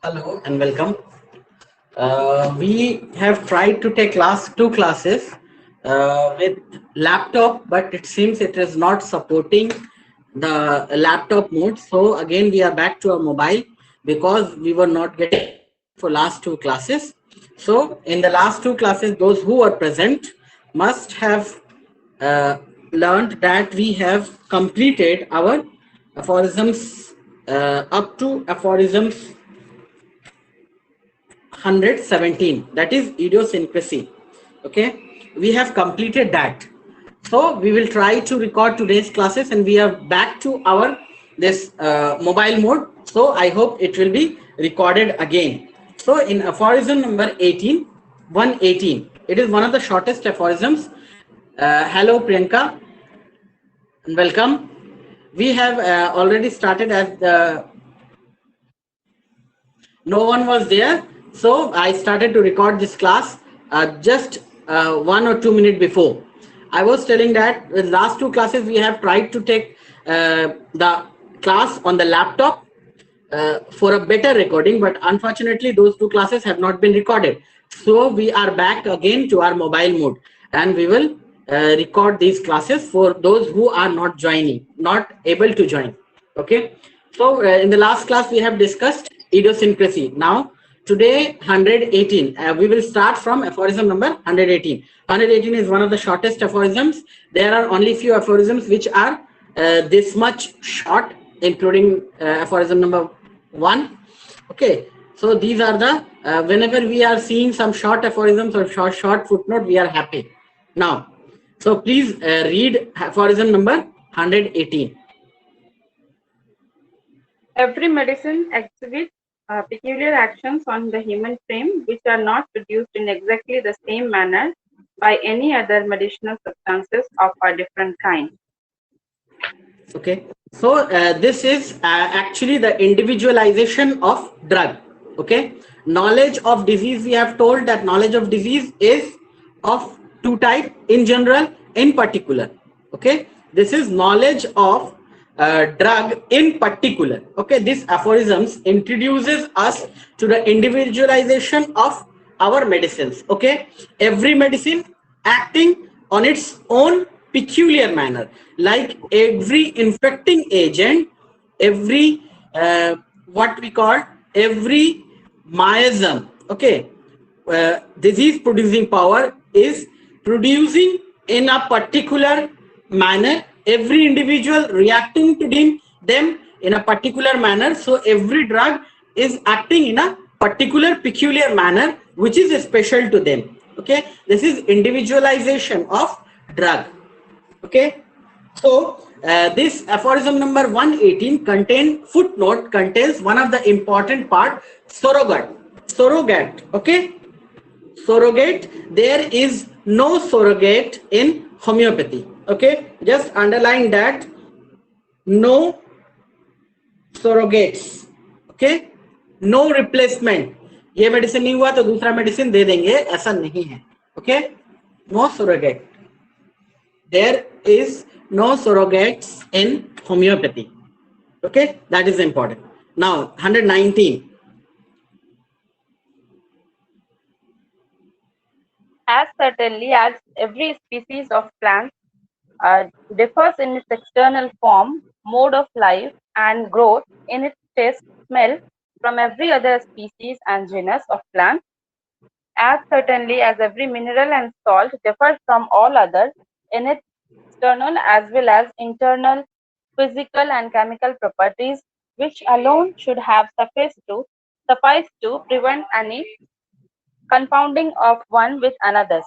Hello and welcome. We have tried to take last two classes with laptop, but it seems it is not supporting the laptop mode. So again, we are back to our mobile because we were not getting for last two classes. So in the last two classes, those who are present must have uh, learned that we have completed our aphorisms up to aphorisms 117, that is idiosyncrasy. Okay, we have completed that. So we will try to record today's classes, and we are back to our this mobile mode. So I hope it will be recorded again. So in aphorism number 18, 118, it is one of the shortest aphorisms. Hello Priyanka, and welcome. We have already started as no one was there, so I started to record this class just 1 or 2 minutes before. I was telling that the last two classes we have tried to take the class on the laptop for a better recording, but unfortunately those two classes have not been recorded. So we are back again to our mobile mode, and we will record these classes for those who are not joining, not able to join. Okay, so in the last class we have discussed idiosyncrasy. Now today 118, we will start from aphorism number 118. 118 is one of the shortest aphorisms. There are only few aphorisms which are this much short, including aphorism number 1. Okay, so these are the whenever we are seeing some short aphorisms or short footnote, we are happy. Now, so please read aphorism number 118. Every medicine exhibits peculiar actions on the human frame which are not produced in exactly the same manner by any other medicinal substances of a different kind. Okay, so this is actually the individualization of drug. Okay, knowledge of disease, we have told that knowledge of disease is of two types in general, in particular. Okay, this is knowledge of drug in particular. Okay, this aphorisms introduces us to the individualization of our medicines. Okay, every medicine acting on its own peculiar manner, like every infecting agent, every what we call every miasm. Okay, disease producing power is producing in a particular manner, every individual reacting to them in a particular manner. So every drug is acting in a particular peculiar manner which is special to them. Okay, this is individualization of drug. Okay, so this aphorism number 118 contains one of the important part, surrogate. Okay, surrogate, there is no surrogate in homeopathy. Okay, just underline that, no surrogates. Okay, no replacement. ये medicine नहीं हुआ तो दूसरा medicine दे देंगे, ऐसा नहीं है. Okay, no surrogate. There is no surrogates in homeopathy. Okay, that is important. Now 119. As certainly as every species of plant differs in its external form, mode of life, and growth, in its taste, smell, from every other species and genus of plants, as certainly as every mineral and salt differs from all others in its external as well as internal physical and chemical properties, which alone should have sufficed to prevent any confounding of one with another.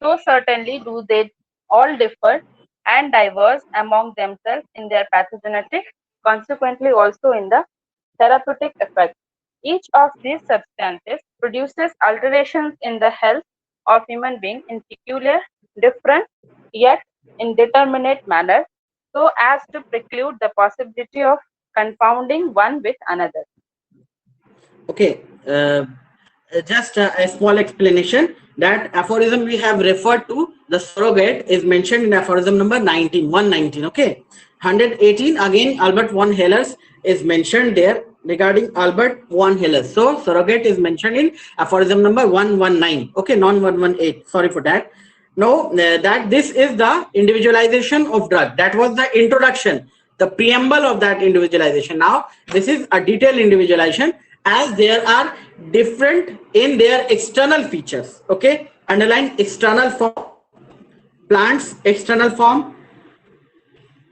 So certainly do they all differ and diverse among themselves in their pathogenetic, consequently also in the therapeutic effect. Each of these substances produces alterations in the health of human being in peculiar, different, yet indeterminate manner, so as to preclude the possibility of confounding one with another. Okay, just a small explanation. That aphorism we have referred to, the surrogate, is mentioned in aphorism number 119. Okay, 118 again Albert von Hellers is mentioned there regarding Albert von Hellers. So surrogate is mentioned in aphorism number 119. Okay, non 118. Sorry for that. No, that this is the individualization of drug. That was the introduction, the preamble of that individualization. Now this is a detailed individualization, as there are different in their external features. Okay, underline external form, plants external form,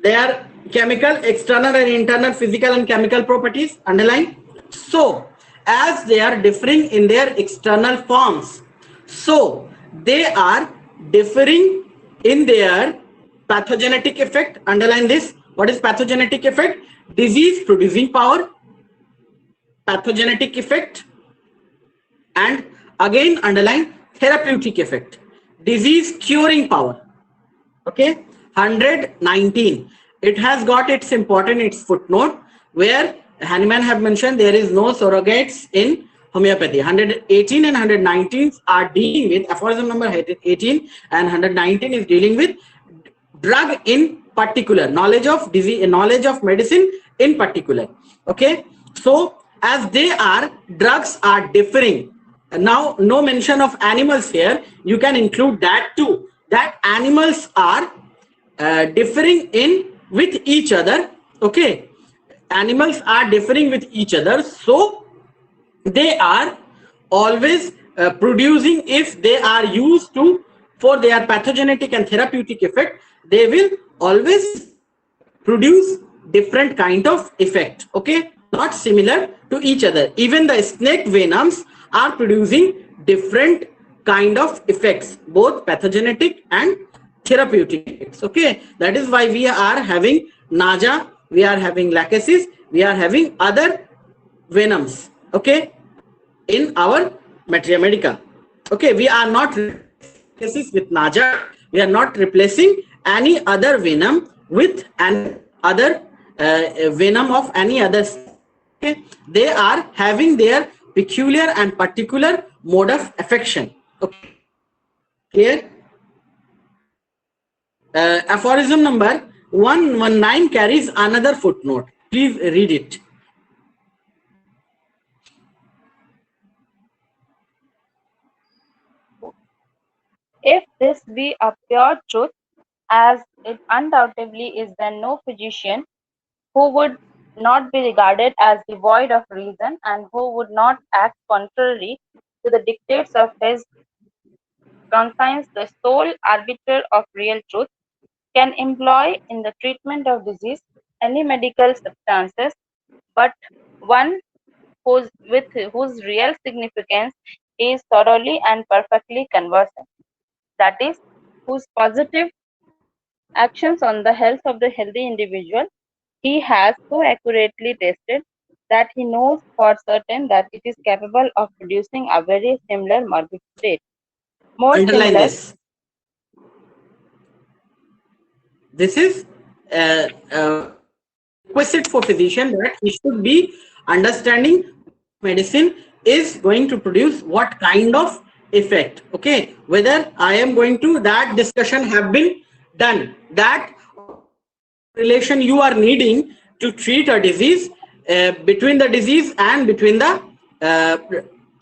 their chemical, external and internal physical and chemical properties, underline. So as they are differing in their external forms, so they are differing in their pathogenetic effect, underline this. What is pathogenetic effect? Disease producing power, pathogenetic effect, and again underline therapeutic effect, disease curing power. Okay, 119. It has got its important, its footnote, where Hahnemann have mentioned there is no surrogates in homeopathy. 118 and 119 are dealing with aphorism number 18, and 119 is dealing with drug in particular, knowledge of disease, knowledge of medicine in particular. Okay, so as they are, drugs are differing. Now no mention of animals here, you can include that too, that animals are differing in with each other. Okay, animals are differing with each other, so they are always producing, if they are used to for their pathogenetic and therapeutic effect, they will always produce different kind of effect. Okay, not similar to each other. Even the snake venoms are producing different kind of effects, both pathogenetic and therapeutic effects. Okay, that is why we are having naja, we are having lachesis, we are having other venoms. Okay, in our materia medica. Okay, we are not with naja, we are not replacing any other venom with an other venom of any other. Okay, they are having their peculiar and particular mode of affection. Okay, clear? Aphorism number 119 carries another footnote. Please read it. If this be a pure truth, as it undoubtedly is, then no physician who would not be regarded as devoid of reason and who would not act contrary to the dictates of his conscience, the sole arbiter of real truth, can employ in the treatment of disease any medical substances but one whose real significance he is thoroughly and perfectly conversant, that is, whose positive actions on the health of the healthy individual he has so accurately tested that he knows for certain that it is capable of producing a very similar morbid state. More Underline similar. this. This is requested for physician that he should be understanding medicine is going to produce what kind of effect. Okay, whether I am going to, that discussion have been done, that relation you are needing to treat a disease, between the disease and between the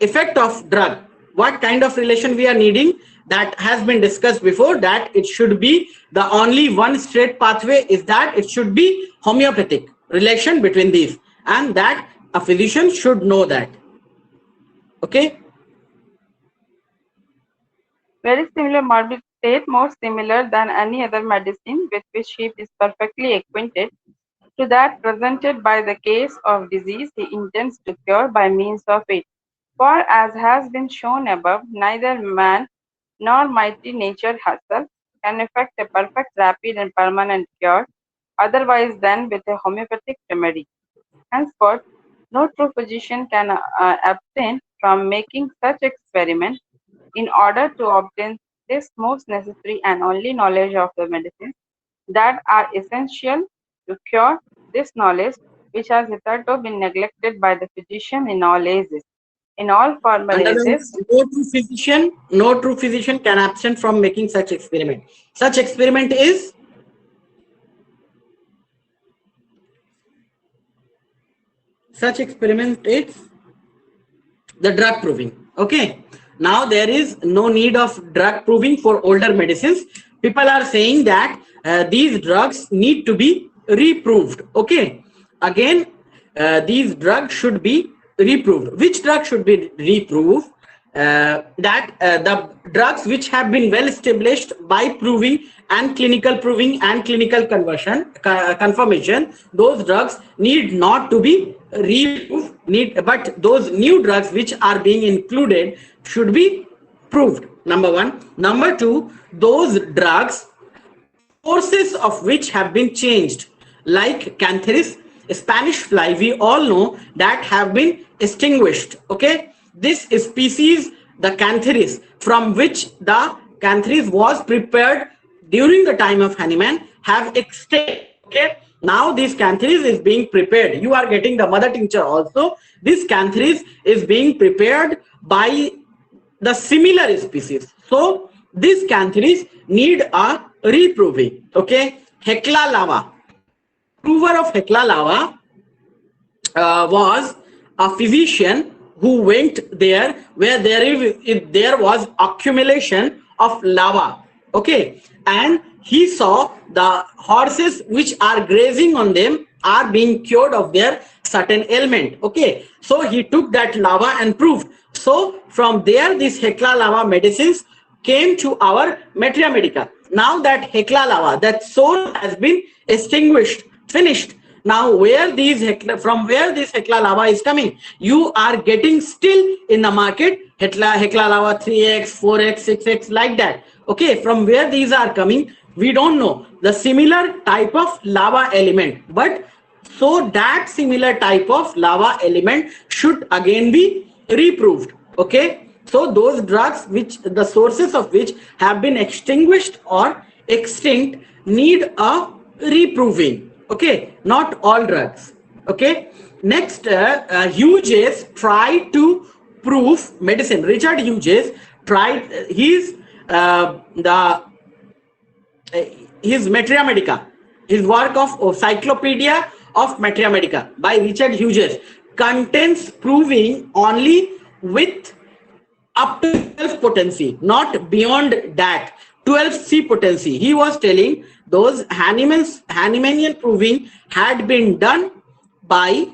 effect of drug, what kind of relation we are needing, that has been discussed before, that it should be the only one straight pathway is that it should be homeopathic relation between these, and that a physician should know that. Okay, Very similar morbid state, more similar than any other medicine with which he is perfectly acquainted, to that presented by the case of disease he intends to cure by means of it. For as has been shown above, neither man nor mighty nature herself can effect a perfect, rapid, and permanent cure otherwise than with a homeopathic remedy. Henceforth, no true physician can abstain from making such experiment in order to obtain this most necessary and only knowledge of the medicines that are essential to cure, this knowledge which has hitherto been neglected by the physician in all ages. In all former underline ages, this. No true physician can abstain from making such experiment. Such experiment is the drug proving. Okay, now there is no need of drug proving for older medicines. People are saying that these drugs need to be reproved. Okay, again, these drugs should be reproved. Which drug should be reproved? the drugs which have been well established by proving and clinical confirmation, those drugs need not to be reproved, but those new drugs which are being included should be proved. Number one. Number two, those drugs sources of which have been changed, like Cantharis, Spanish fly, we all know that have been extinguished. Okay, this species, the Cantharis, from which the Cantharis was prepared during the time of Hahnemann, have extinct. Okay, now this Cantharis is being prepared. You are getting the mother tincture also. This Cantharis is being prepared by the similar species. So this Cantharis need a reproving. Okay, Hecla lava. Prover of Hecla lava was a physician who went there where there was accumulation of lava. Okay, and he saw the horses which are grazing on them are being cured of their certain ailment. Okay, so he took that lava and proved. So from there, this Hecla lava medicines came to our Materia Medica. Now that Hecla lava, that source has been extinguished, finished. Now from where this Hecla lava is coming, you are getting still in the market Hecla lava 3x, 4x, 6x, like that. Okay, from where these are coming, we don't know. The similar type of lava element, but so that similar type of lava element should again be reproved. Okay, so those drugs which the sources of which have been extinguished or extinct need a reproving. Okay, not all drugs. Okay, next, Hughes tried to prove medicine. Richard Hughes tried his Materia Medica, his work of Cyclopedia of Materia Medica by Richard Hughes contains proving only with up to 12 potency, not beyond that. 12C potency. He was telling those Hahnemannian proving had been done by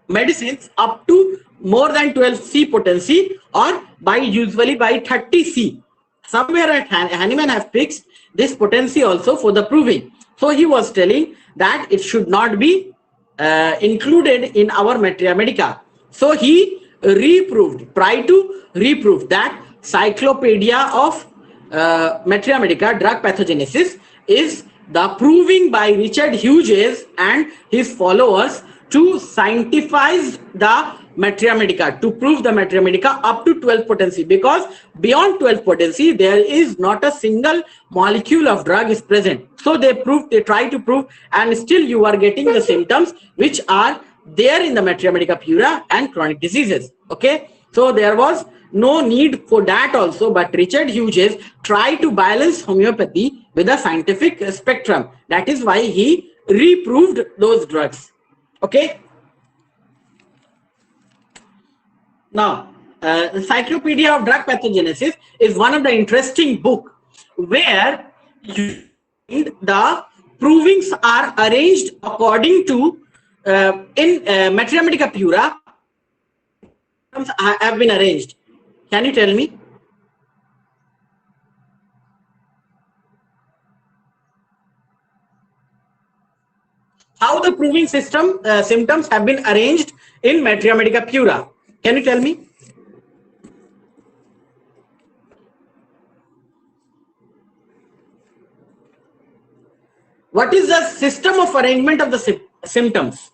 medicines up to more than 12C potency, or usually by 30C. Somewhere at Hahnemann have fixed this potency also for the proving. So he was telling that it should not be included in our Materia Medica. So he tried to reprove that Cyclopedia of Materia Medica drug pathogenesis is the proving by Richard Hughes and his followers to scientifize the Materia Medica, to prove the Materia Medica up to 12 potency, because beyond 12 potency there is not a single molecule of drug is present. So they try to prove, and still you are getting the symptoms which are there in the Materia Medica pura and chronic diseases. Okay, so there was no need for that also, but Richard Hughes tried to balance homeopathy with a scientific spectrum. That is why he reproved those drugs. Okay. Now, Encyclopedia of Drug Pathogenesis is one of the interesting book where the provings are arranged according to in Materia Medica pura have been arranged. Can you tell me? How the proving system symptoms have been arranged in Materia Medica pura? Can you tell me? What is the system of arrangement of the symptoms?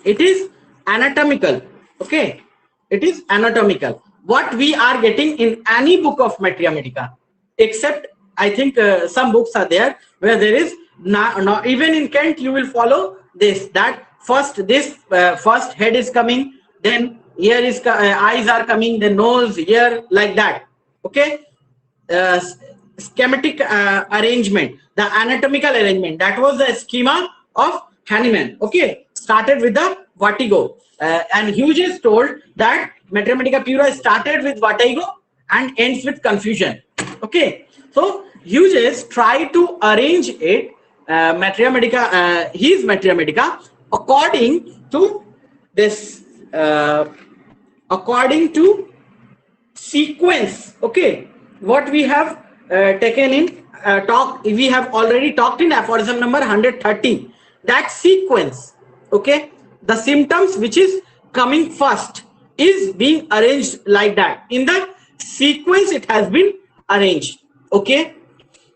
It is anatomical. Okay, it is anatomical. What we are getting in any book of Materia Medica, except I think some books are there where there is not even in Kent you will follow this, that first first head is coming, then here is eyes are coming, then nose, ear, like that. Okay, schematic arrangement, the anatomical arrangement, that was the schema of Hahnemann. Okay, started with the vertigo, and Hughes told that Materia Medica pura started with vertigo and ends with confusion. Okay, so Hughes tried to arrange it, Materia Medica, his Materia Medica, according to this, according to sequence. Okay, what we have taken in we have already talked in aphorism number 130, that sequence. Okay, the symptoms which is coming first is being arranged like that. In the sequence it has been arranged. Okay,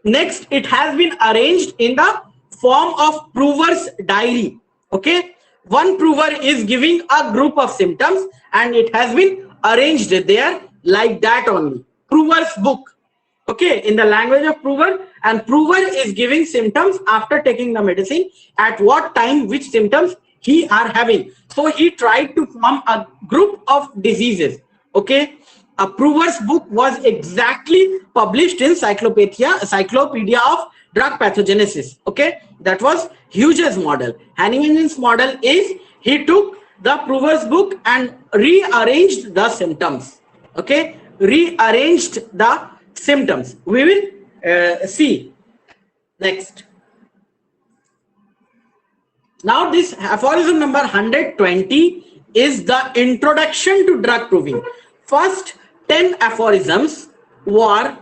next it has been arranged in the form of prover's diary. Okay, one prover is giving a group of symptoms and it has been arranged there like that only. Prover's book. Okay, in the language of prover, and prover is giving symptoms after taking the medicine, at what time which symptoms he are having. So he tried to form a group of diseases. Okay, a prover's book was exactly published in Cyclopedia of Drug Pathogenesis. Okay, that was Hughes' model. Hahnemann's model is he took the prover's book and rearranged the symptoms. Okay, rearranged the symptoms. We will see next. Now this aphorism number 120 is the introduction to drug proving. First 10 aphorisms were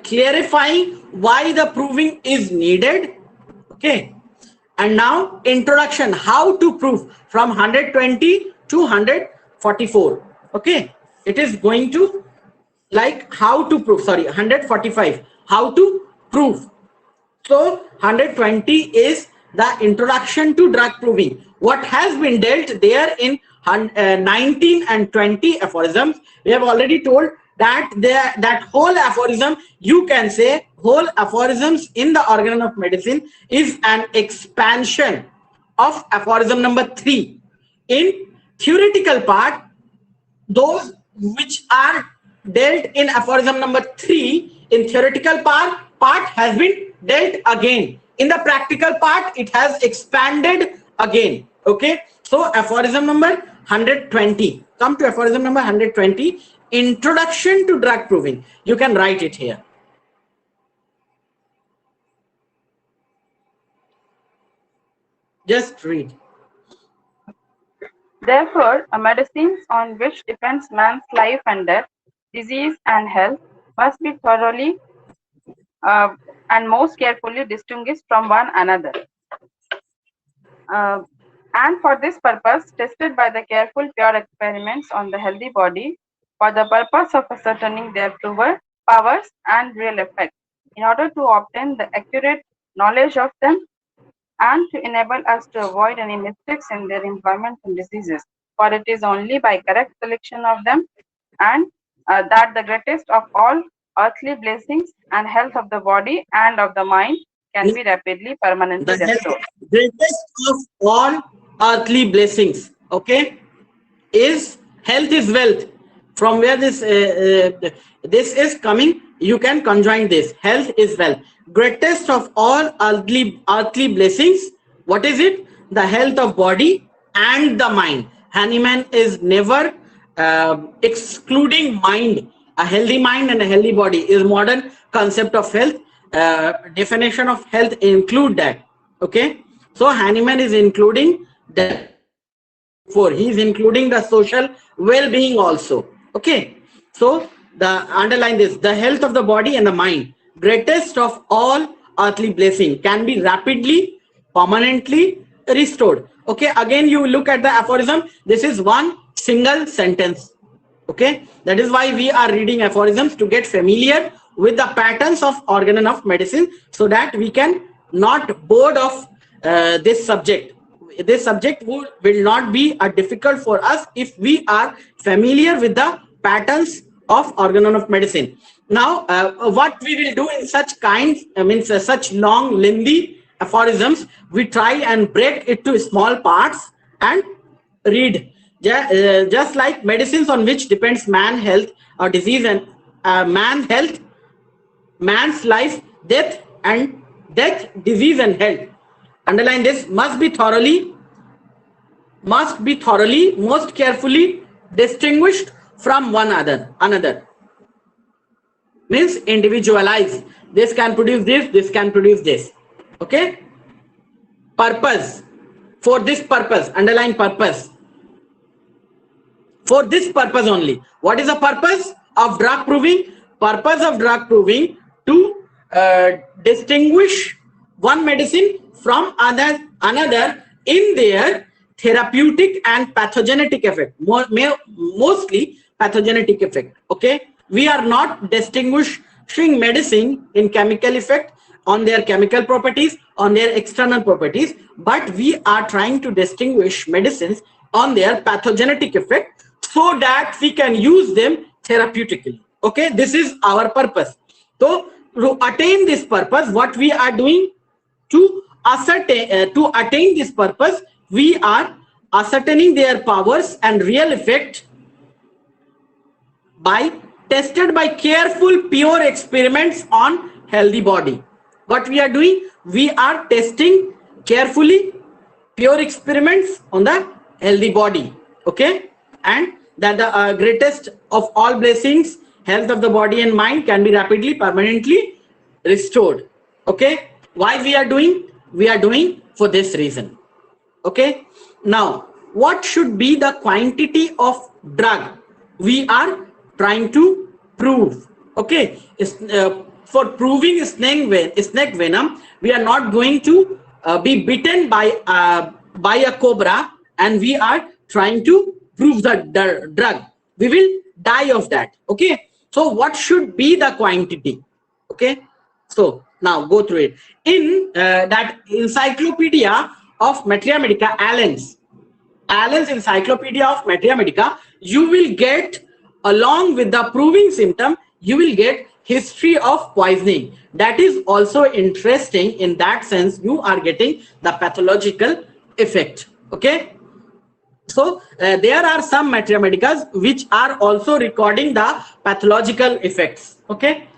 clarifying why the proving is needed. Okay, and now introduction, how to prove, from 120 to 144. Okay, it is going to like how to prove, sorry, 145, how to prove. So 120 is the introduction to drug proving. What has been dealt there in 19 and 20 aphorisms, we have already told that that whole aphorism, you can say whole aphorisms in the organ of medicine is an expansion of aphorism number 3. In theoretical part, those which are dealt in aphorism number 3 in theoretical part has been dealt again. In the practical part, it has expanded again. Okay, so aphorism number 120. Come to aphorism number 120, introduction to drug proving. You can write it here. Just read. Therefore, medicines on which depends man's life and death, disease and health, must be thoroughly and most carefully distinguished from one another. And for this purpose, tested by the careful, pure experiments on the healthy body, for the purpose of ascertaining their powers and real effect, in order to obtain the accurate knowledge of them, and to enable us to avoid any mistakes in their employment and diseases. For it is only by correct selection of them and that the greatest of all earthly blessings and health of the body and of the mind can be rapidly, permanently restored. The greatest of all earthly blessings, okay, is health is wealth. From where this is coming, you can conjoin this. Health is wealth. Greatest of all earthly blessings. What is it? The health of body and the mind. Hahnemann is never excluding mind. A healthy mind and a healthy body is modern concept of health. Definition of health include that. Okay, so Hahnemann is including that. For he is including the social well-being also. Okay, so the underline this, the health of the body and the mind, greatest of all earthly blessing, can be rapidly, permanently restored. Okay, again you look at the aphorism. This is one single sentence. Okay, that is why we are reading aphorisms, to get familiar with the patterns of organ of medicine, so that we can not bored of this subject. This subject will not be difficult for us if we are familiar with the patterns of organ of medicine. Now what we will do in such kinds, such long lengthy aphorisms, we try and break it to small parts and read. Just like medicines on which depends man health or disease, and man health, man's life, death, disease and health. Underline this, must be thoroughly, most carefully distinguished from one another. Means individualized. This can produce this, this can produce this. Okay. Purpose. for this purpose. Underline purpose. For this purpose only. What is the purpose of drug proving? Purpose of drug proving to distinguish one medicine from another in their therapeutic and pathogenetic effect. Mostly pathogenetic effect. Okay, we are not distinguishing medicine in chemical effect, on their chemical properties, on their external properties, but we are trying to distinguish medicines on their pathogenetic effect so that we can use them therapeutically. Okay, this is our purpose. So to attain this purpose, what we are doing to ascertain to attain this purpose, we are ascertaining their powers and real effect by tested by careful pure experiments on healthy body. What we are doing, we are testing carefully pure experiments on the healthy body. Okay, and that the greatest of all blessings, health of the body and mind, can be rapidly permanently restored. Okay, why we are doing? We are doing for this reason. Okay, now what should be the quantity of drug we are trying to prove? Okay, for proving snake venom, we are not going to be bitten by a cobra, and we are trying to prove the drug. We will die of that. Okay, so what should be the quantity? Okay, so now go through it in that encyclopedia of Materia Medica, Allen's Encyclopedia of Materia Medica. You will get, along with the proving symptom, you will get history of poisoning. That is also interesting. In that sense, you are getting the pathological effect. Okay, so there are some Materia Medicas which are also recording the pathological effects. Okay,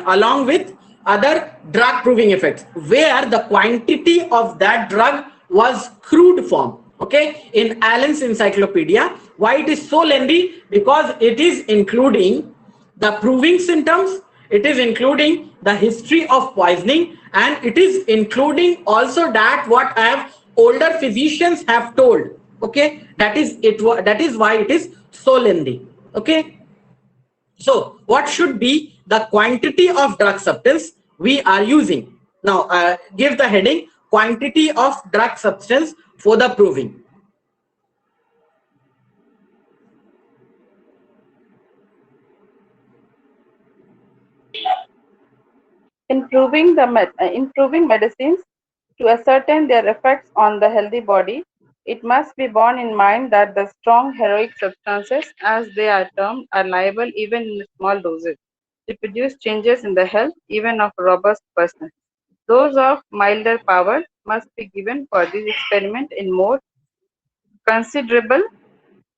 along with other drug proving effects, where the quantity of that drug was crude form. Okay, in Allen's Encyclopedia. Why it is so lengthy? Because it is including the proving symptoms, it is including the history of poisoning, and it is including also that what I have older physicians have told. Okay, that is it. That is why it is so lengthy. Okay, so what should be the quantity of drug substance we are using? Now give the heading quantity of drug substance for the proving. Improving medicines to ascertain their effects on the healthy body, it must be borne in mind that the strong heroic substances, as they are termed, are liable, even in small doses, to produce changes in the health even of a robust person. Those of milder power must be given for this experiment in more considerable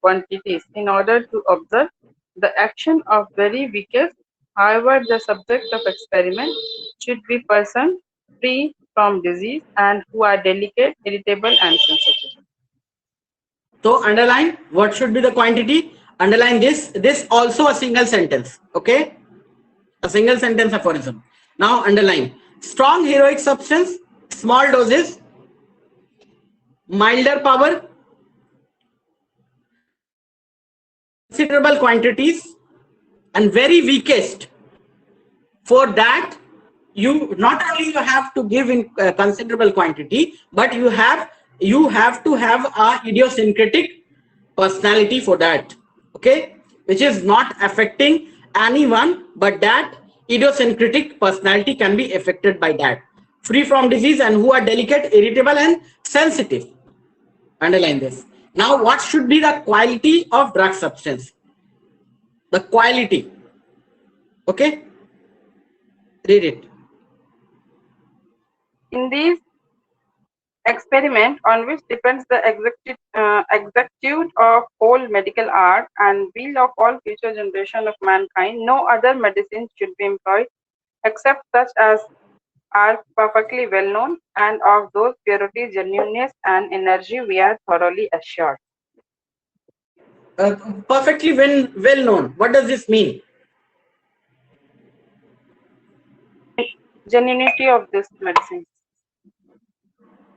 quantities in order to observe the action of very weakest. However, the subject of experiment should be persons free from disease and who are delicate, irritable, and sensitive. So underline what should be the quantity. Underline this also a single sentence. Okay, a single sentence aphorism. Now underline strong heroic substance, small doses, milder power, considerable quantities, and very weakest. For that, you not only you have to give in considerable quantity, but you have to have a idiosyncratic personality for that. Okay, which is not affecting anyone, but that idiosyncratic personality can be affected by that. Free from disease and who are delicate, irritable, and sensitive. Underline this. Now, what should be the quality of drug substance? The quality. Okay, read it. In these experiment on which depends the exactitude of whole medical art and will of all future generation of mankind, no other medicine should be employed except such as are perfectly well known, and of those purity, genuineness, and energy we are thoroughly assured. Perfectly well known. What does this mean? Genuinity of this medicine.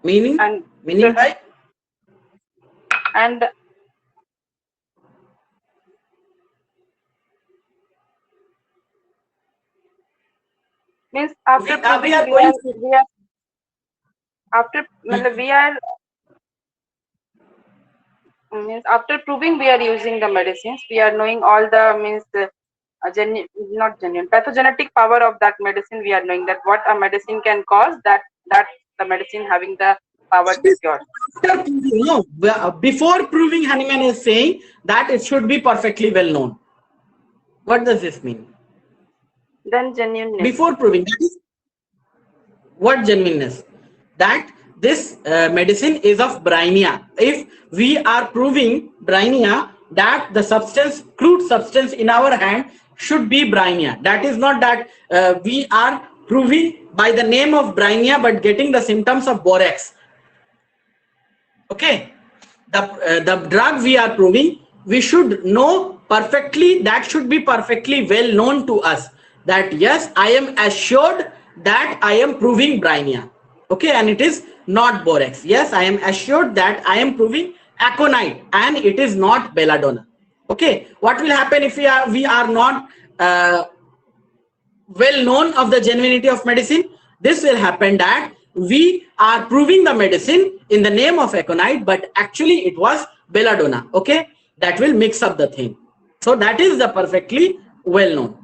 Meaning? And Meaning by? And means after proving we are going to, we are after we are means after proving we are using the medicines, we are knowing all the means not genuine pathogenetic power of that medicine. We are knowing that what a medicine can cause, that the medicine having the power to cure. after proving, no, before proving, Hahnemann is saying that it should be perfectly well known. What does this mean? Then genuineness. Before proving, that is what genuineness? That this medicine is of Brineia. If we are proving Brineia, that the substance, crude substance in our hand should be Brineia. That is not that we are proving by the name of Brineia but getting the symptoms of borax. Okay, the drug we are proving, we should know perfectly, that should be perfectly well known to us, that yes, I am assured that I am proving Brineia. Okay, and it is not borax. Yes, I am assured that I am proving aconite and it is not belladonna. Okay, what will happen if we are not well known of the genuinity of medicine? This will happen that we are proving the medicine in the name of aconite, but actually it was belladonna. Okay, that will mix up the thing. So that is the perfectly well known.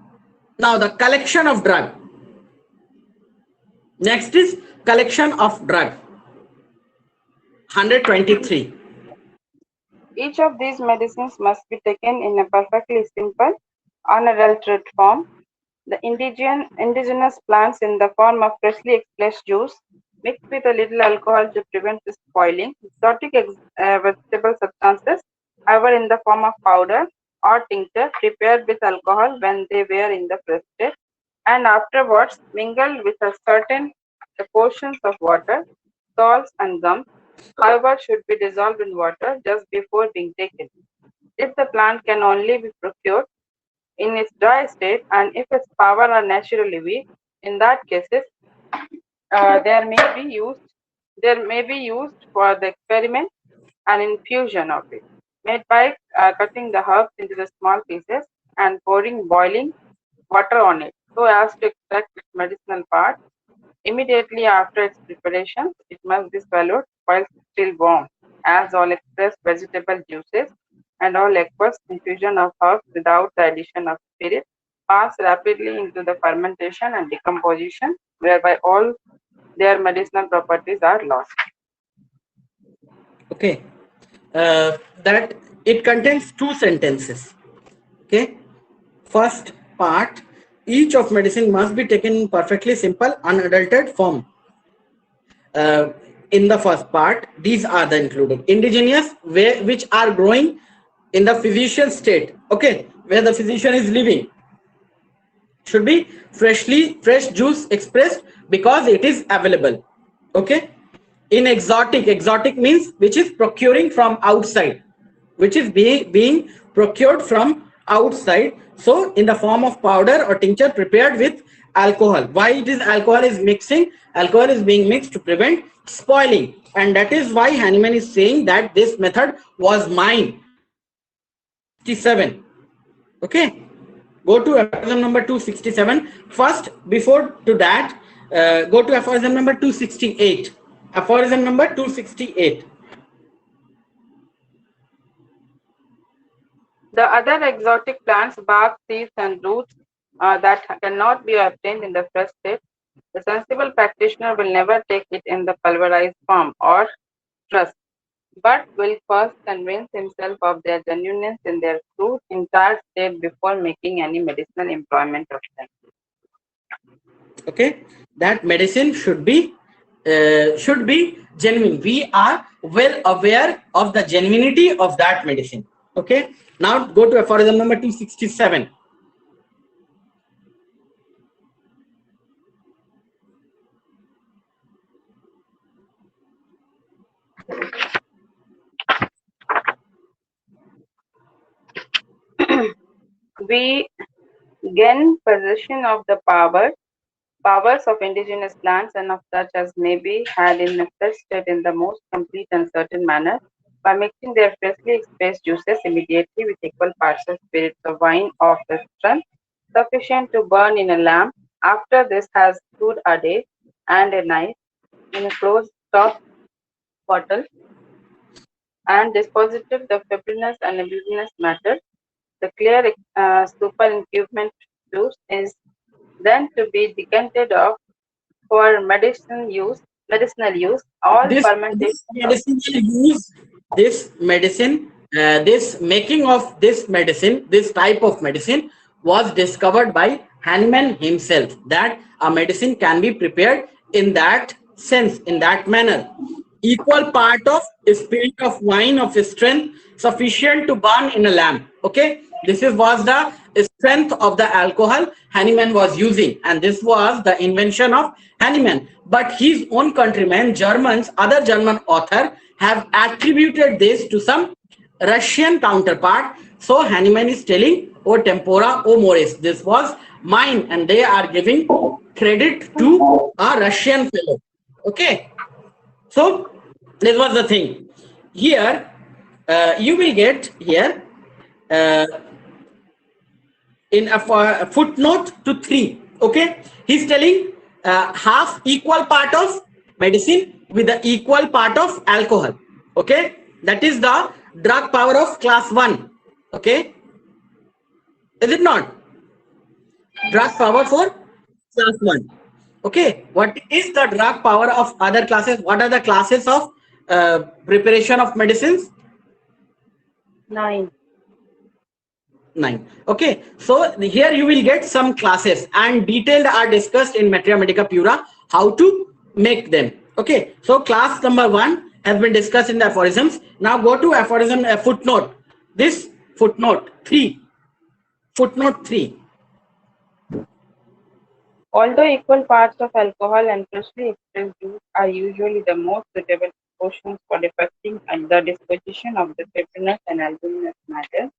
Now the collection of drug. Next is collection of drug. 123. Each of these medicines must be taken in a perfectly simple, unadulterated form. The indigenous plants in the form of freshly expressed juice mixed with a little alcohol to prevent the spoiling. Exotic vegetable substances, however, in the form of powder or tincture prepared with alcohol when they were in the fresh state and afterwards mingled with a certain portions of water, salts and gum, however, should be dissolved in water just before being taken. If the plant can only be procured in its dry state and if its power are naturally weak, in that cases there may be used for the experiment an infusion of it, made by cutting the herbs into the small pieces and pouring boiling water on it so as to extract its medicinal part. Immediately after its preparation, it must be swallowed while still warm, as all expressed vegetable juices and all aqueous infusion of herbs without the addition of spirit pass rapidly into the fermentation and decomposition, whereby all their medicinal properties are lost. Okay, that it contains two sentences. Okay, first part, each of medicine must be taken in perfectly simple unadulterated form. In the first part, these are the included indigenous, which are growing in the physician state. Okay, where the physician is living, should be fresh juice expressed because it is available. Okay, in exotic means which is procuring from outside, which is being procured from outside, so in the form of powder or tincture prepared with alcohol. Why it is alcohol is mixing? Alcohol is being mixed to prevent spoiling, and that is why Hahnemann is saying that this method was mine. 67. Okay, go to aphorism number 267. First, before to that, go to aphorism number 268. Aphorism number 268. The other exotic plants, bark, seeds, and roots that cannot be obtained in the fresh state, the sensible practitioner will never take it in the pulverized form or trust, but will first convince himself of their genuineness in their crude, entire state before making any medicinal employment of them. Okay, that medicine should be genuine. We are well aware of the genuinity of that medicine. Okay, now go to aphorism number 267. We gain possession of the powers of indigenous plants and of such as may be had in a fresh state in the most complete and certain manner, by mixing their freshly squeezed juices immediately with equal parts of spirits of wine of a strength sufficient to burn in a lamp. After this has stood a day and a night in a closed top bottle and dispositive the fibrinous and nebulous matter, the clear superincumbent juice is then to be decanted off for medicinal use. All This fermentation of medicinal use, this medicine, this making of this medicine, this type of medicine was discovered by Hahnemann himself, that a medicine can be prepared in that sense, in that manner. Equal part of spirit of wine of strength sufficient to burn in a lamp. Okay, this is was the strength of the alcohol Hahnemann was using, and this was the invention of Hahnemann. But his own countrymen, Germans, other German author have attributed this to some Russian counterpart. So Hahnemann is telling, "O tempora, O mores, this was mine," and they are giving credit to a Russian fellow. Okay, so this was the thing. Here, you will get here uh, in a footnote to 3. Okay, he's telling half equal part of medicine with the equal part of alcohol. Okay, that is the drug power of class 1. Okay, is it not? Drug power for class 1. Okay, what is the drug power of other classes? What are the classes of preparation of medicines? 9. 9. Okay, so here you will get some classes, and detailed are discussed in Materia Medica Pura how to make them. Okay, so class number 1 has been discussed in the aphorisms. Now go to aphorism footnote. This footnote 3. Footnote 3. Although equal parts of alcohol and freshly expressed juice are usually the most suitable proportions for affecting the disposition of the fibrinous and albuminous matter,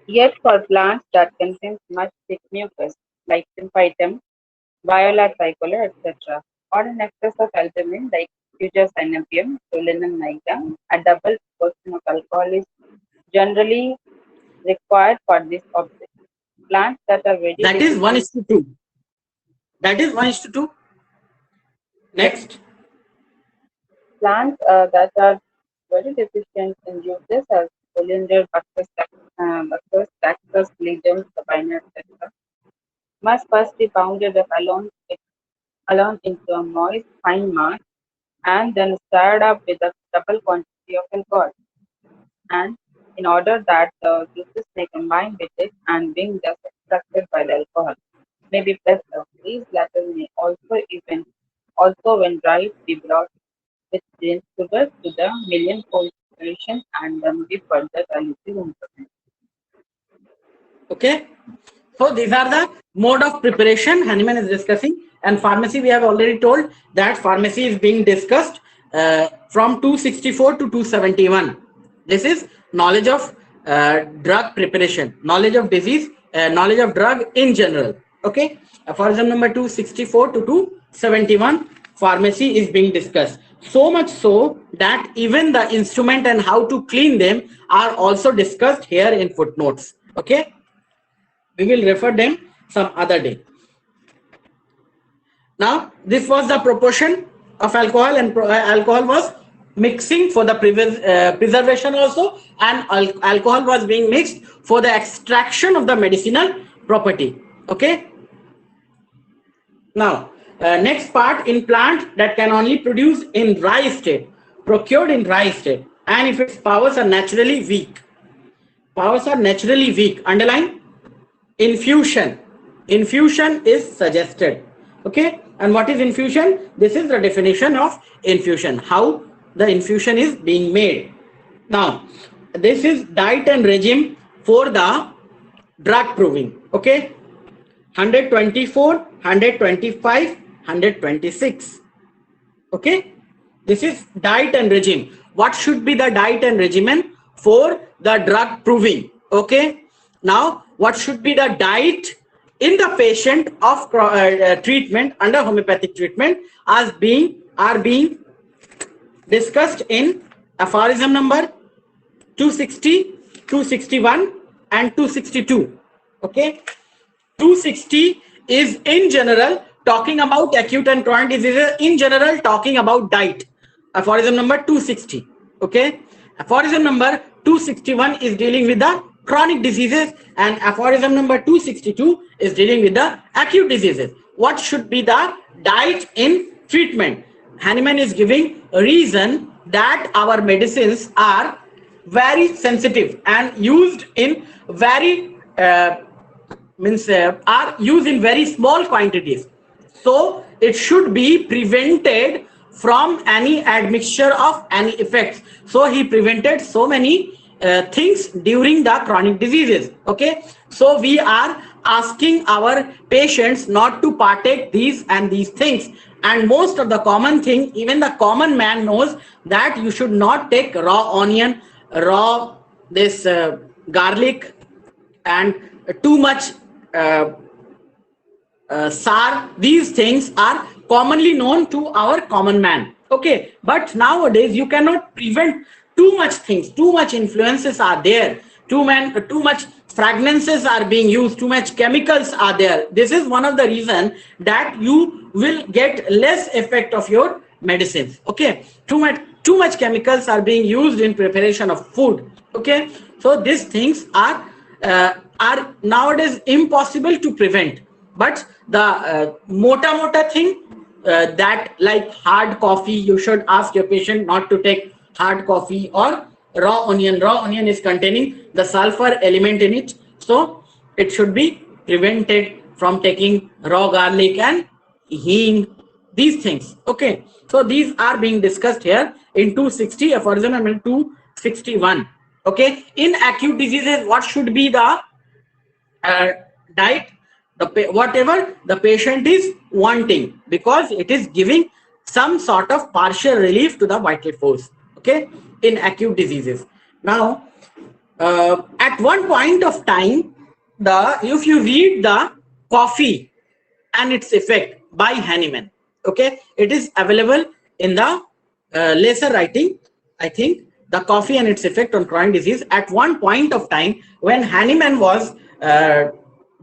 yet for plants that contain much thick mucus, like symphytum, Viola tricolor, etc., or an excess of albumin like Fuchsia synopium, Solanum nigra, a double proportion of alcohol is generally required for this object. Plants that are very That is 1 deficient is to 2. That is 1 is to 2. Next. Plants that are very deficient in juices as Oleander, Bacchus, Cactus, Ledum, Sabina, etc. must first be pounded up alone into a moist, fine mass and then stirred up with a double quantity of alcohol. And in order that the juices may combine with it and being thus extracted by the alcohol may be pressed out. These latter may also when dried be brought with cane sugar to the million-fold solution and then be further diluted in ferment. Okay, so these are the mode of preparation Hahnemann is discussing. And pharmacy, we have already told that pharmacy is being discussed from 264 to 271. This is knowledge of drug preparation, knowledge of disease, knowledge of drug in general. Okay, aphorism number 264 to 271, pharmacy is being discussed. So much so that even the instrument and how to clean them are also discussed here in footnotes. Okay, we will refer them some other day. Now, this was the proportion of alcohol, and alcohol was mixing for the preservation also, and alcohol was being mixed for the extraction of the medicinal property. Okay. Now, next part, in plant that can only produce in dry state, procured in dry state, and if its powers are naturally weak. Powers are naturally weak. Underline infusion. Infusion is suggested. Okay, and what is infusion? This is the definition of infusion, how the infusion is being made. Now, this is diet and regime for the drug proving. Okay, 124, 125, 126. Okay, this is diet and regime. What should be the diet and regimen for the drug proving? Okay, now what should be the diet in the patient of treatment under homeopathic treatment are being discussed in aphorism number 260, 261 and 262. Okay, 260 is in general talking about acute and chronic diseases, in general talking about diet. Aphorism number 260. Okay, aphorism number 261 is dealing with the chronic diseases, and aphorism number 262 is dealing with the acute diseases. What should be the diet in treatment? Hahnemann is giving a reason that our medicines are very sensitive and used in very are used in very small quantities, so it should be prevented from any admixture of any effects. So he prevented so many things during the chronic diseases. Okay, so we are asking our patients not to partake these and these things, and most of the common thing, even the common man knows that you should not take raw onion, raw this garlic, and too much SAR. These things are commonly known to our common man. Okay, but nowadays you cannot prevent too much things. Too much influences are there. Too much fragrances are being used. Too much chemicals are there. This is one of the reason that you will get less effect of your medicines. Okay, too much chemicals are being used in preparation of food. Okay, so these things are nowadays impossible to prevent. But the mota thing, that like hard coffee, you should ask your patient not to take hard coffee, or raw onion. Raw onion is containing the sulfur element in it, so it should be prevented from taking raw garlic and hing, these things. Okay, so these are being discussed here in 260, aphorism number 261. Okay, in acute diseases, what should be the diet? Whatever the patient is wanting, because it is giving some sort of partial relief to the vital force. Okay, in acute diseases. Now, at one point of time, if you read the coffee and its effect by Hahnemann, okay, it is available in the lesser writing, I think, the coffee and its effect on chronic disease. At one point of time, when Hahnemann was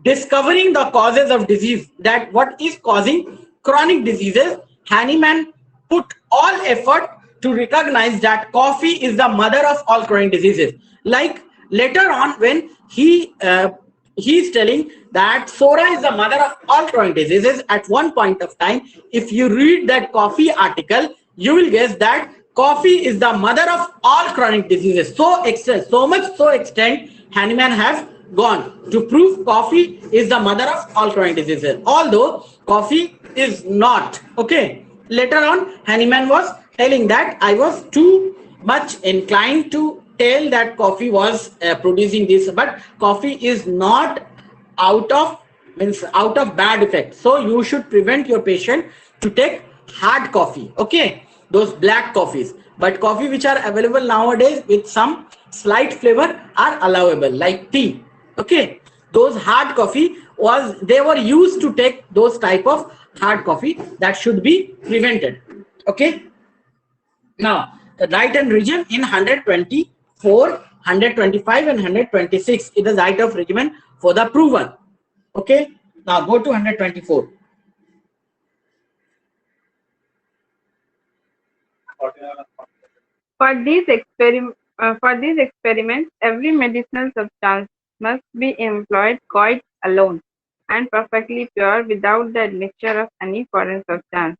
discovering the causes of disease, that what is causing chronic diseases, Hahnemann put all effort to recognize that coffee is the mother of all chronic diseases. Like later on, when he is telling that soda is the mother of all chronic diseases, at one point of time, if you read that coffee article, you will guess that coffee is the mother of all chronic diseases. So much so extent Hahnemann has gone to prove coffee is the mother of all chronic diseases, although coffee is not. Okay, later on Hahnemann was telling that I was too much inclined to tell that coffee was producing this, but coffee is not out of bad effect, so you should prevent your patient to take hard coffee. Okay, those black coffees, but coffee which are available nowadays with some slight flavor are allowable, like tea. Okay, those hard coffee they were used to take those type of hard coffee, that should be prevented. Okay, now the diet and regimen in 124, 125 and 126 is the diet of regimen for the proven. Okay, now go to 124. For these experiments, every medicinal substance must be employed quite alone and perfectly pure, without the admixture of any foreign substance,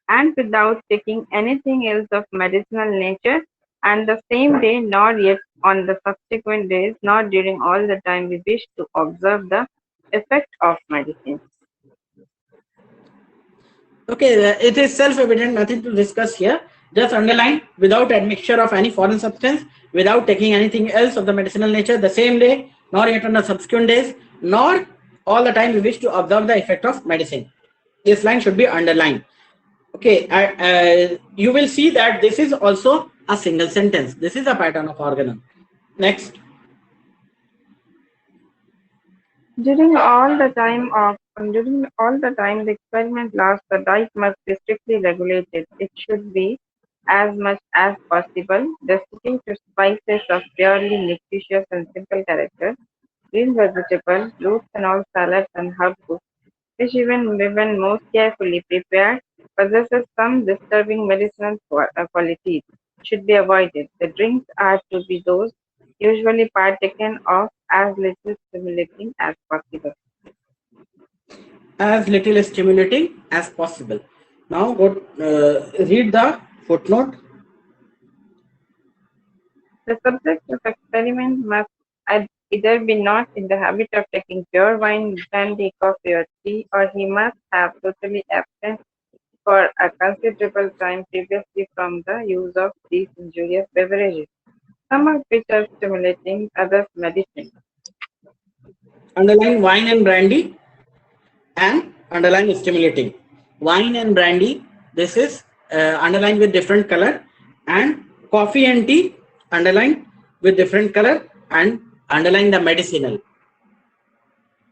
and without taking anything else of medicinal nature, and the same day, nor yet on the subsequent days, nor during all the time we wish to observe the effect of medicine. Okay, it is self-evident, nothing to discuss here. Just underline, without admixture of any foreign substance, without taking anything else of the medicinal nature, the same day, nor yet on the subsequent days, nor all the time we wish to observe the effect of medicine. This line should be underlined. Okay, you will see that this is also a single sentence. This is a pattern of organon. Next. During all the time the experiment lasts, the diet must be strictly regulated. It should be as much as possible. The sticking to spices of purely nutritious and simple character, green vegetables, roots and all salads and herb soup, which even when most carefully prepared, possesses some disturbing medicinal qualities, should be avoided. The drinks are to be those usually partaken of as little stimulating as possible. As little stimulating as possible. Now go read the footnote. The subject of experiment must either be not in the habit of taking pure wine, brandy, coffee, or tea, or he must have totally abstained for a considerable time previously from the use of these injurious beverages, some of which are stimulating, others medicine. Underline wine and brandy and underline stimulating. Wine and brandy, this is underlined with different color, and coffee and tea underlined with different color and underline the medicinal.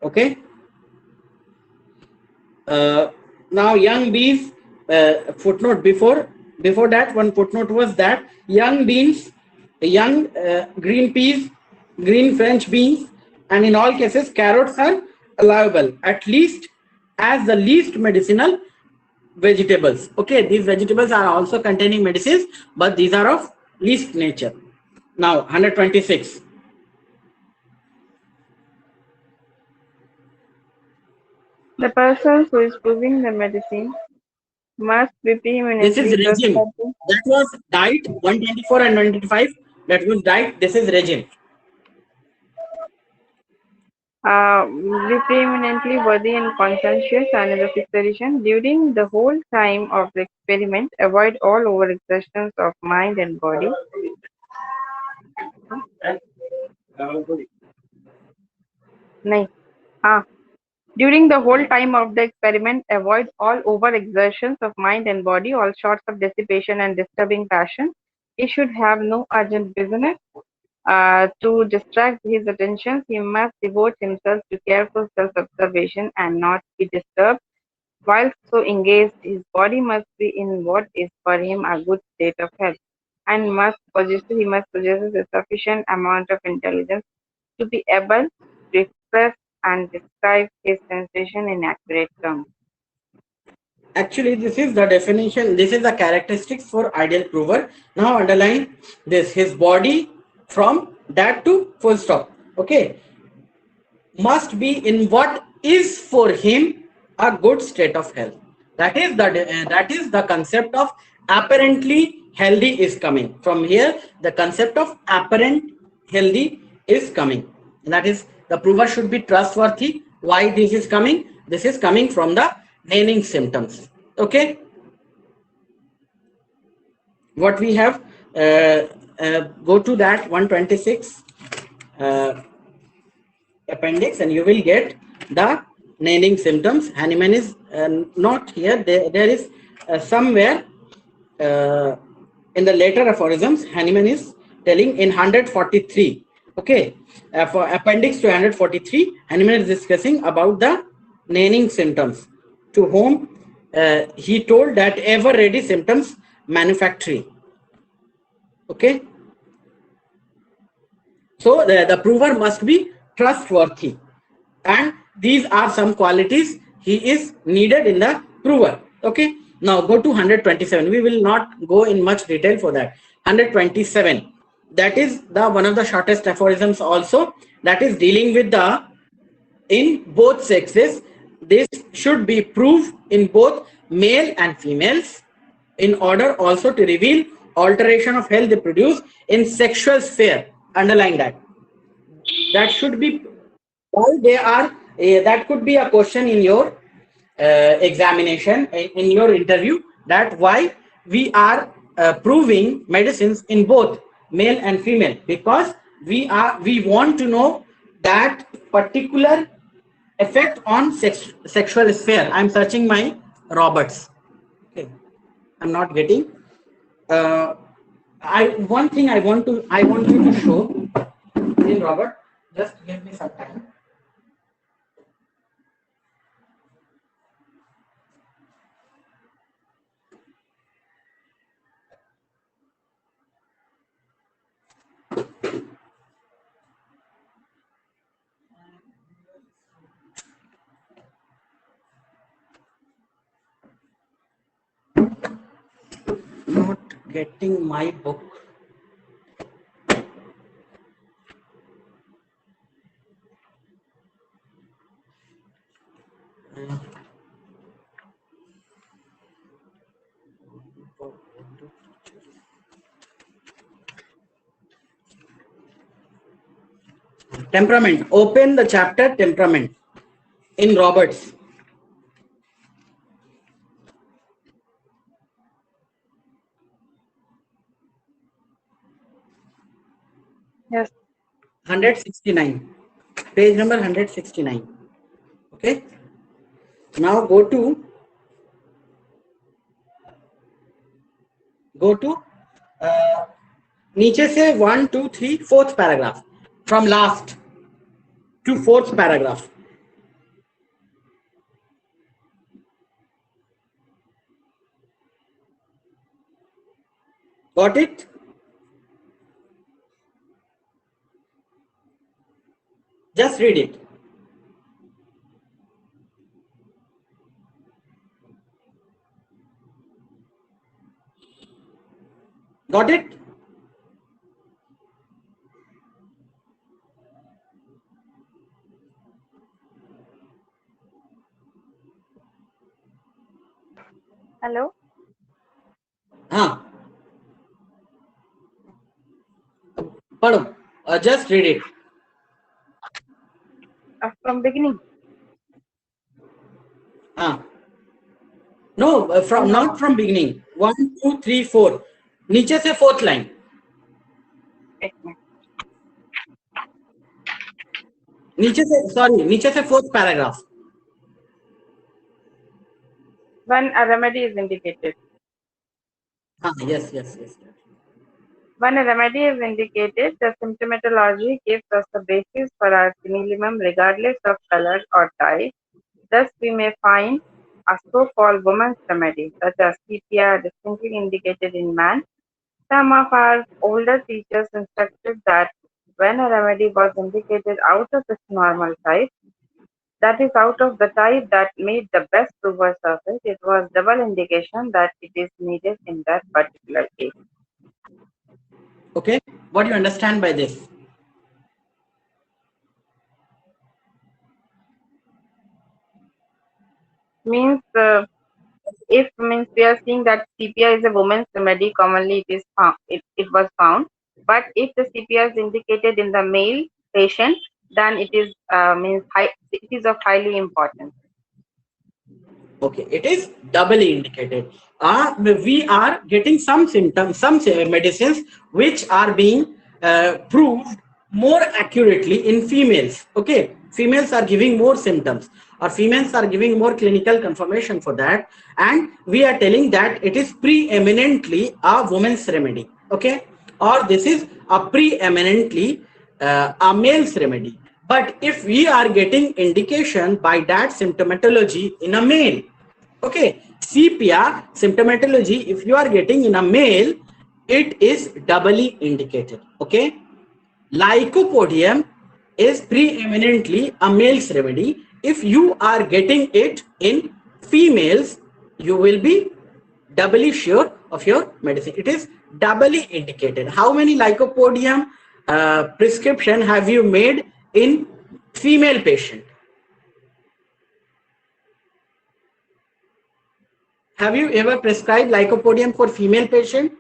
Okay. Now young bees, footnote before that one footnote was that young beans, young green peas, green French beans, and in all cases carrots are allowable, at least as the least medicinal vegetables. Okay, these vegetables are also containing medicines, but these are of least nature. Now 126. The person who is proving the medicine must be This is preeminently regime. trustworthy. That was diet 124 and 125. That was diet. This is regime. Be preeminently worthy and conscientious, and the fifth edition. During the whole time of the experiment, avoid all overexertions of mind and body. Nahin. Ah. During the whole time of the experiment, avoid all overexertions of mind and body, all sorts of dissipation and disturbing passion. He should have no urgent business to distract his attention. He must devote himself to careful self-observation and not be disturbed. While so engaged, his body must be in what is for him a good state of health, and he must possess a sufficient amount of intelligence to be able to express and describe his sensation in accurate terms. Actually, this is the definition. This is the characteristics for ideal prover. Now underline this: his body from that to full stop. Okay, must be in what is for him a good state of health. That is the concept of apparently healthy is coming from here. The concept of apparent healthy is coming. That is, the prover should be trustworthy. Why this is coming? This is coming from the waning symptoms. Okay, what we have, go to that 126 appendix and you will get the naming symptoms. Hahnemann is not here. There is somewhere in the later aphorisms, Hahnemann is telling in 143. Okay, for appendix to 143, Hahnemann is discussing about the naming symptoms, to whom he told that ever ready symptoms manufactory. Okay, so the prover must be trustworthy, and these are some qualities he is needed in the prover. Okay, now go to 127. We will not go in much detail for that. 127, that is the one of the shortest aphorisms also, that is dealing with the in both sexes. This should be proved in both male and females in order also to reveal alteration of health they produce in sexual sphere. Underline that. That should be why they are. That could be a question in your examination, in your interview, that why we are proving medicines in both male and female, because we want to know that particular effect on sexual sphere. I'm searching my Roberts. Okay, I'm not getting. Uh, I one thing I want you to show in Robert. Just give me some time. getting my book. Temperament. Open the chapter temperament in Roberts. Yes. 169. Page number 169. Okay. Now go to नीचे से 1, 2, 3, 4th paragraph. From last to 4th paragraph. Got it? Just read it. Got it? Hello. पढ़ो. Just read it. From beginning. No, from not from beginning. 1, 2, 3, 4. नीचे से 4th line. नीचे से 4th paragraph. When a remedy is indicated. Yes. When a remedy is indicated, the symptomatology gives us the basis for our minimum regardless of color or type. Thus, we may find a so-called woman's remedy, such as CPR, distinctly indicated in man. Some of our older teachers instructed that when a remedy was indicated out of its normal type, that is out of the type that made the best prover surface, it was double indication that it is needed in that particular case. Okay, what do you understand by this? Means if we are seeing that CPR is a woman's remedy, commonly it is found, it was found. But if the CPR is indicated in the male patient, then it is it is of highly importance. Okay, it is doubly indicated. We are getting some symptoms, some medicines which are being proved more accurately in females. Okay, females are giving more symptoms, or females are giving more clinical confirmation for that, and we are telling that it is preeminently a woman's remedy. Okay, or this is a preeminently a male's remedy. But if we are getting indication by that symptomatology in a male, okay, CPR symptomatology, if you are getting in a male, it is doubly indicated. Okay, Lycopodium is preeminently a male's remedy. If you are getting it in females, you will be doubly sure of your medicine. It is doubly indicated. How many Lycopodium prescription have you made in female patient? Have you ever prescribed Lycopodium for female patient?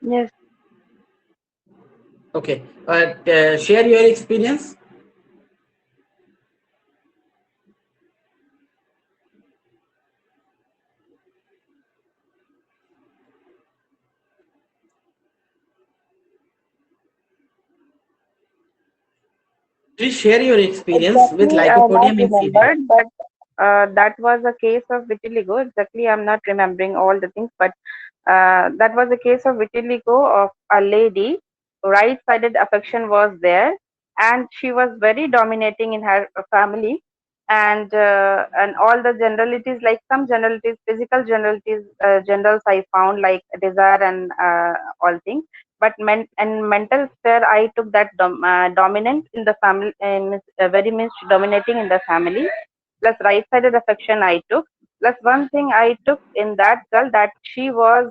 Yes. Okay. Share your experience. Please share your experience with Lycopodium in female. But that was a case of vitiligo. Exactly, I'm not remembering all the things, but that was a case of vitiligo of a lady. Right-sided affection was there, and she was very dominating in her family, and all the generalities, like some generalities, physical generalities, generals I found like desire and all things. But mental sphere, I took that dominant in the family, and very much dominating in the family. Plus right-sided affection I took. Plus one thing I took in that girl, that she was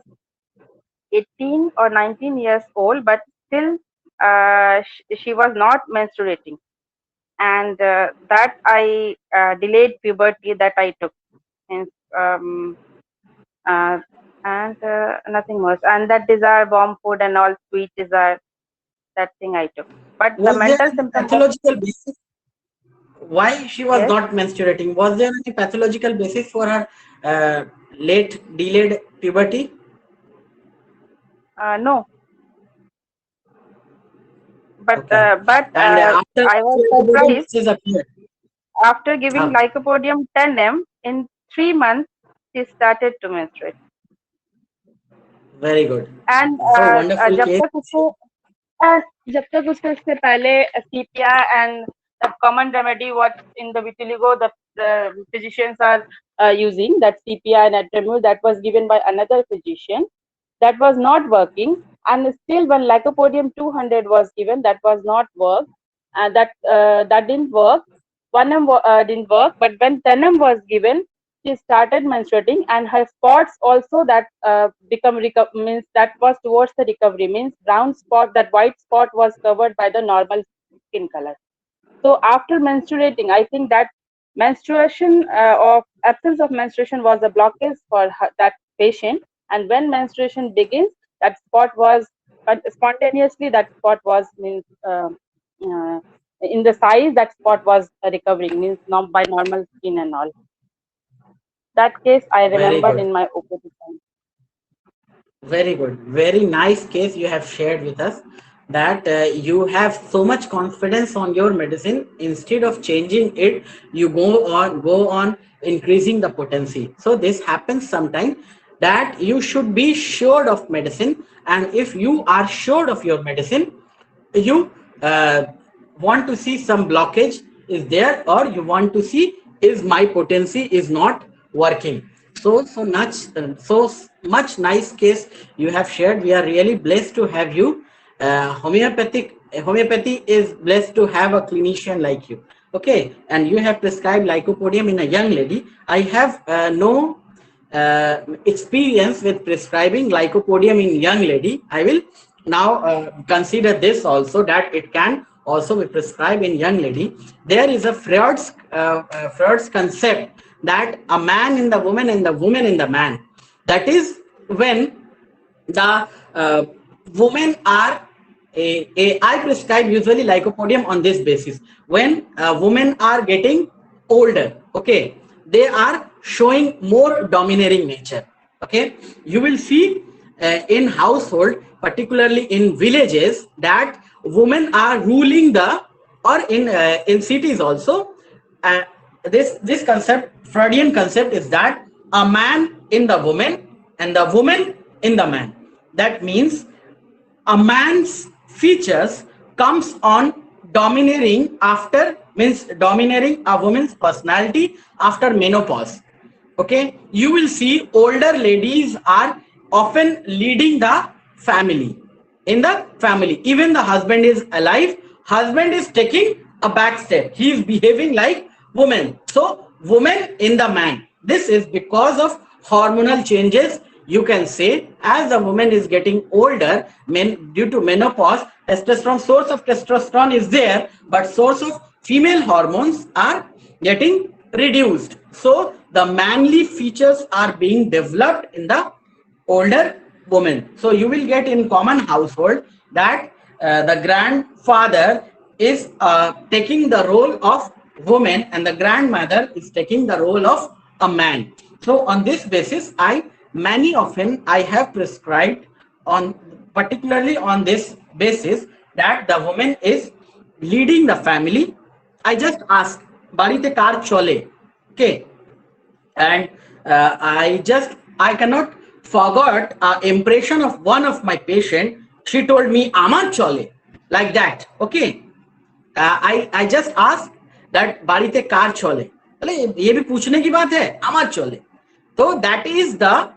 18 or 19 years old, but still she was not menstruating. And that I delayed puberty that I took. Means, uh, and nothing more. And that desire, warm food and all, sweet desire, that thing I took. But the Was there mental any symptom was, pathological basis why she was yes, not menstruating? Was there any pathological basis for her late delayed puberty? no. But Okay. And after I was lycopodium surprised. disease appeared. After giving Ah, Lycopodium 10 in 3 months, she started to menstruate. very good. And So wonderful जब case. तक उसको जब तक उसको इससे पहले CPR and the common remedy what in the vitiligo the physicians are using, that CPR and Atramil, that was given by another physician, that was not working. And still when Lycopodium 200 was given, that was not worked, and that didn't work. 1M didn't work, but when 10M was given, she started menstruating, and her spots also that means that was towards the recovery, means brown spot, that white spot was covered by the normal skin color. So after menstruating, I think that menstruation of absence of menstruation was a blockage for her, that patient. And when menstruation begins, that spot was spontaneously, that spot was means uh, in the size, that spot was recovering, means not by normal skin and all. That case I Very remembered good. in my OPD time. Very good. Very nice case you have shared with us, that you have so much confidence on your medicine. Instead of changing it, you go on increasing the potency. So this happens sometimes, that you should be sure of medicine, and if you are sure of your medicine, you want to see some blockage is there, or you want to see is my potency is not working. So much nice case you have shared. We are really blessed to have you. Homeopathy is blessed to have a clinician like you. Okay, and you have prescribed lycopodium in a young lady. I have no experience with prescribing lycopodium in young lady. I will now consider this also, that it can also be prescribed in young lady. There is a Freud's concept that a man in the woman and the woman in the man. That is when the women are I prescribe usually lycopodium on this basis. When women are getting older, okay, they are showing more domineering nature. Okay, you will see in household, particularly in villages, that women are ruling the, or in cities also. uh, this concept, Freudian concept, is that a man in the woman and the woman in the man. That means a man's features comes on domineering after, means domineering a woman's personality after menopause. Okay, you will see older ladies are often leading the family. In the family, even the husband is alive, husband is taking a back step, he is behaving like woman. So woman in the man, this is because of hormonal changes. You can say as the woman is getting older, due to menopause, testosterone, source of testosterone is there, but source of female hormones are getting reduced. So the manly features are being developed in the older woman. So you will get in common household that the grandfather is taking the role of woman, and the grandmother is taking the role of a man. So on this basis, many often I have prescribed on, particularly on this basis, that the woman is leading the family. I just ask, barite kar chole, okay, and I cannot forget impression of one of my patient. She told me amar chole, like that. Okay, I just asked that barite car चले, अरे ये भी पूछने की बात है, amar chole. So that is the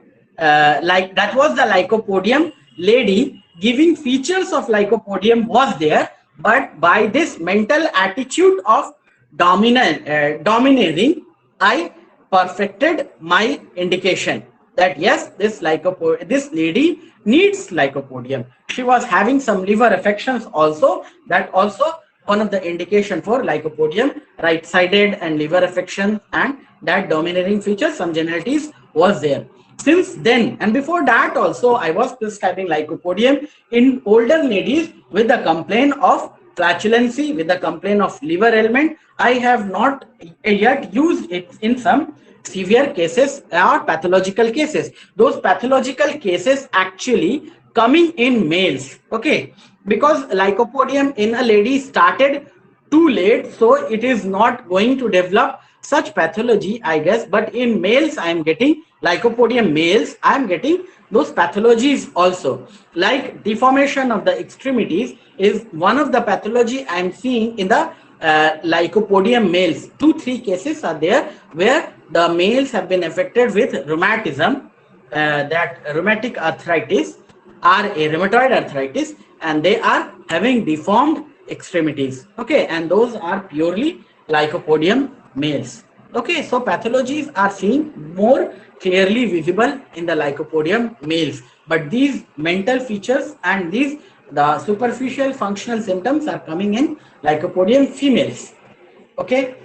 like that was the lycopodium lady giving features of lycopodium was there, but by this mental attitude of domineering, I perfected my indication that yes, this lady needs lycopodium. She was having some liver affections also. That also one of the indication for lycopodium, right-sided and liver affection, and that domineering feature, some genetics was there. Since then, and before that also, I was prescribing lycopodium in older ladies with the complaint of flatulency, with the complaint of liver ailment. I have not yet used it in some severe cases or pathological cases. Those pathological cases actually coming in males, okay, because lycopodium in a lady started too late, so it is not going to develop such pathology, I guess. But in males, I am getting lycopodium males, I am getting those pathologies also, like deformation of the extremities is one of the pathology I am seeing in the lycopodium males. 2-3 cases are there where the males have been affected with rheumatism, that rheumatic arthritis or a rheumatoid arthritis, and they are having deformed extremities, okay, and those are purely lycopodium males. Okay, so pathologies are seen more clearly visible in the lycopodium males, but these mental features and these the superficial functional symptoms are coming in lycopodium females. Okay,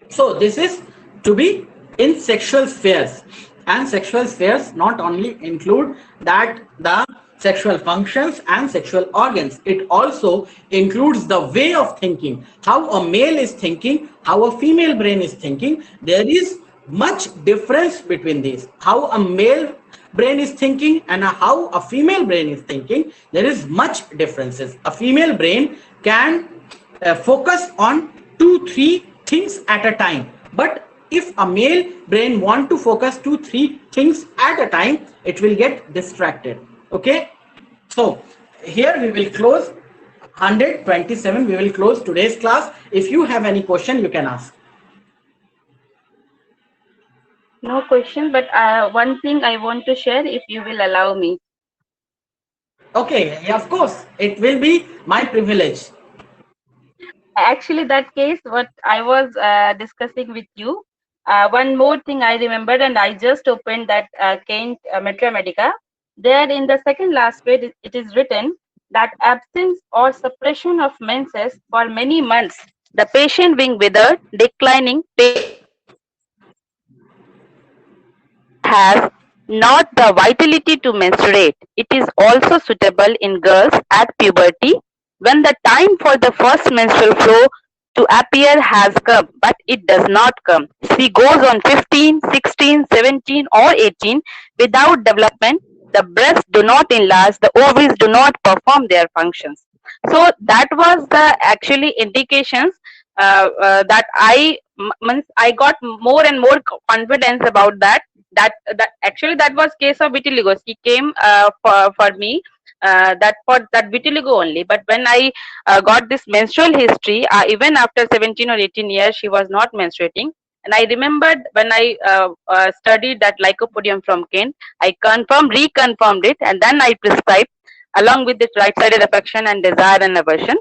so this is to be in sexual spheres, and sexual spheres not only include that the sexual functions and sexual organs, it also includes the way of thinking, how a male is thinking, how a female brain is thinking. There is much difference between these, how a male brain is thinking and how a female brain is thinking. There is much differences. A female brain can focus on 2-3 things at a time, but if a male brain want to focus 2-3 things at a time, it will get distracted. Okay, so here we will close 127. We will close today's class. If you have any question, you can ask. No question, but one thing I want to share, if you will allow me. Okay, yeah, of course, it will be my privilege. Actually, that case, what I was discussing with you, one more thing I remembered, and I just opened that Kent Metria Medica. There in the second last page, it is written that absence or suppression of menses for many months, the patient being withered, declining, has not the vitality to menstruate. It is also suitable in girls at puberty when the time for the first menstrual flow to appear has come, but it does not come. She goes on 15, 16, 17 or 18 without development. The breasts do not enlarge, the ovaries do not perform their functions. So that was the actually indications that I got more and more confidence about that. That actually that was case of vitiligo. He came for me that for that vitiligo only. But when I got this menstrual history, even after 17 or 18 years, she was not menstruating. And I remembered when I studied that lycopodium from Kent, I reconfirmed it, and then I prescribed along with this right-sided affection and desire and aversion.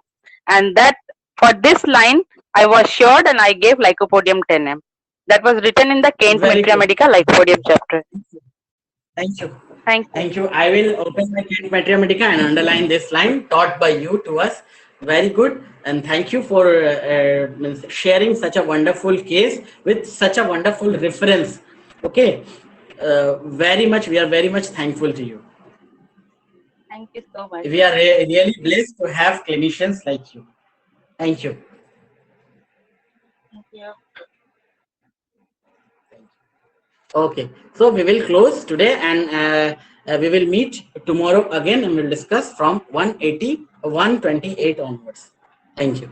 And that for this line, I was sure, and I gave lycopodium 10M. That was written in the Kent Metria Medica lycopodium chapter. Thank you. Thank you. Thank you. I will open my Kent Metria Medica and underline this line taught by you to us. Very good. And thank you for sharing such a wonderful case with such a wonderful reference. Okay. Very much. We are very much thankful to you. Thank you so much. We are really blessed to have clinicians like you. Thank you. Thank you. Okay, so we will close today, and we will meet tomorrow again, and we'll discuss from 128 onwards. Thank you.